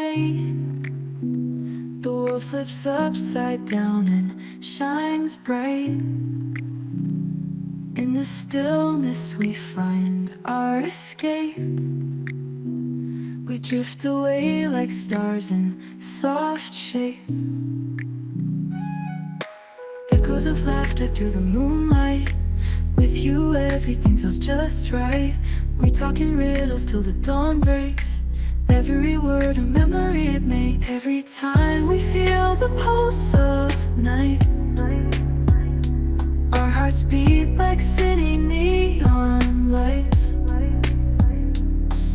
night, the world flips upside down and shines bright. In the stillness we find our escape. We drift away like stars in soft shape. Echoes of laughter through the moonlight. With you everything feels just right. We talk in riddles till the dawn breaks. Every word a memory it makes. Every time we feel the pulse of night, our hearts beat like city neon lights,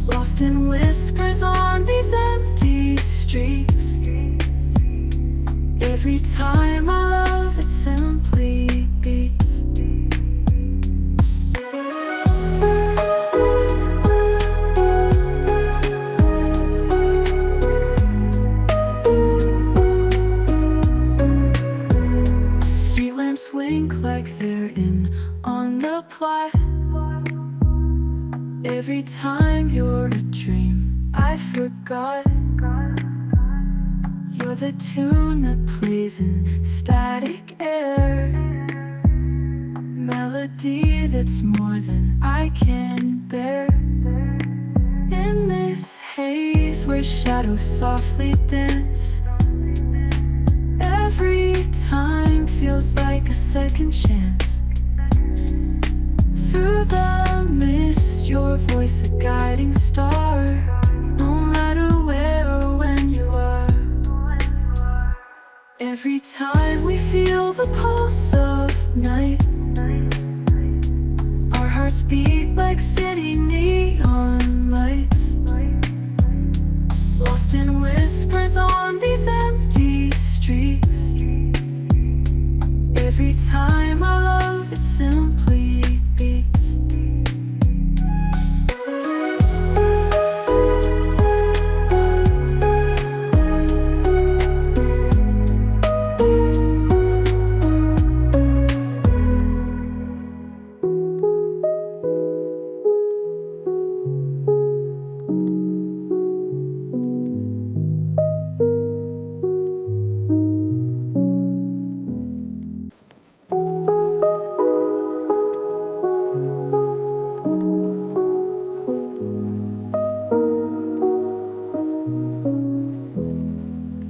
lost in whispers on these empty streets. Every time our love it simply beats. Wink like they're in on the plot. Every time you're a dream I forgot. You're the tune that plays in static air, melody that's more than I can bear. In this haze where shadows softly dance, every time feels like a second chance. Through the mist, your voice a guiding star. No matter where or when you are, every time we feel the pulse of night, our hearts beat like city neon lights, lost in whispers on these empty streets. Every time our love it simply beats.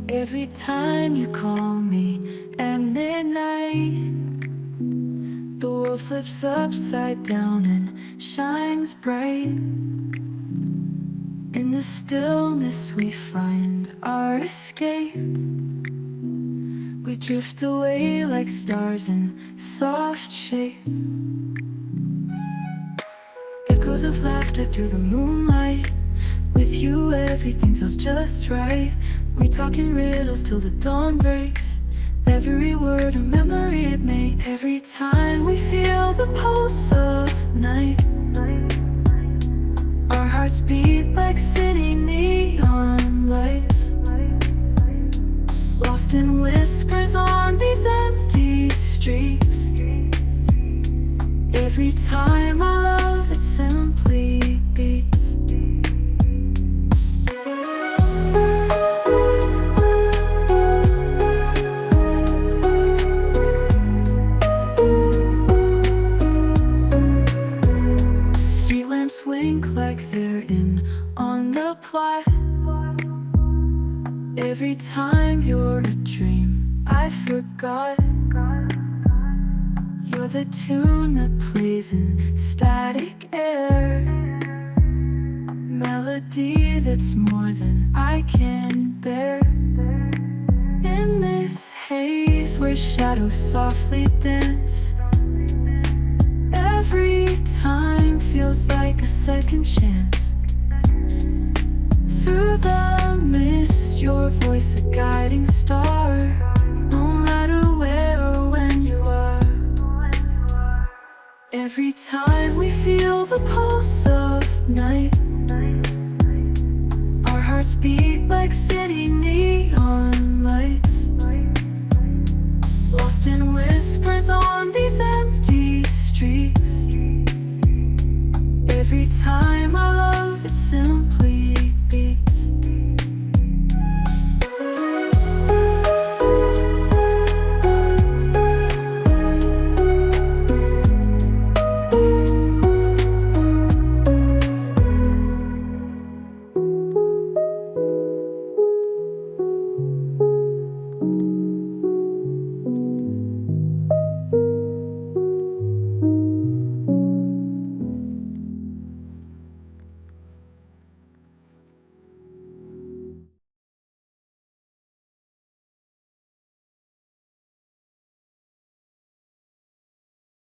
Every time you call me at midnight, the world flips upside down and shines bright. In the stillness we find our escape. We drift away like stars in soft shape. Echoes of laughter through the moonlight. With you everything feels just right. We talk in riddles till the dawn breaks. Every word a memory it makes. Every time we feel the pulse of night, our hearts beat like city neon lights, lost in whispers on these empty streets. Every time our love it simply beats. Wink like they're in on the plot. Every time you're a dream I forgot. You're the tune that plays in static air, melody that's more than I can bear. In this haze where shadows softly dance, every time feels like a second chance. Through the mist, your voice a guiding star. No matter where or when you are, every time we feel the pulse of night, our hearts beat like city neon lights, lost in whispers on these empty streets. Every time our